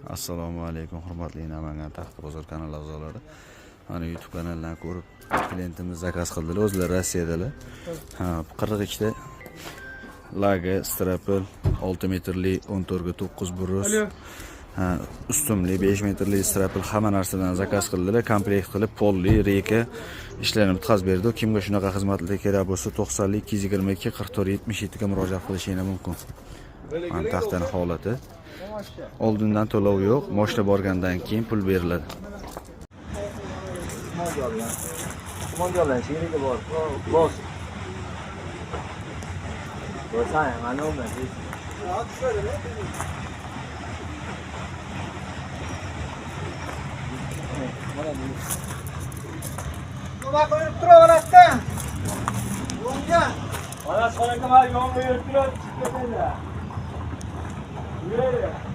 Assalomu alaykum hurmatli Namangan Taxta bozor kanali a'zolari. Mana YouTube kanalidan ko'rib klientimiz zakaz qildilar, o'zlari Rossiyadalar. 42 ta laga strapel 6 metrli 14 ga 9 burus. Ustumli 5 metrli strapel hamma narsadan zakaz qildilar, komplekt qilib polli reka ishlarini bitkazib berdi. Kimga shunaqa xizmatlar kerak bo'lsa 90 222 44 77 ga murojaat qilishingiz mumkin. Mana taxtani holati. Oldindan to'lov yo'q, moshina borgandan keyin pul beriladi. Mana so'raga yomg'ir yurib turib chiqib ketadi. Yuraydi.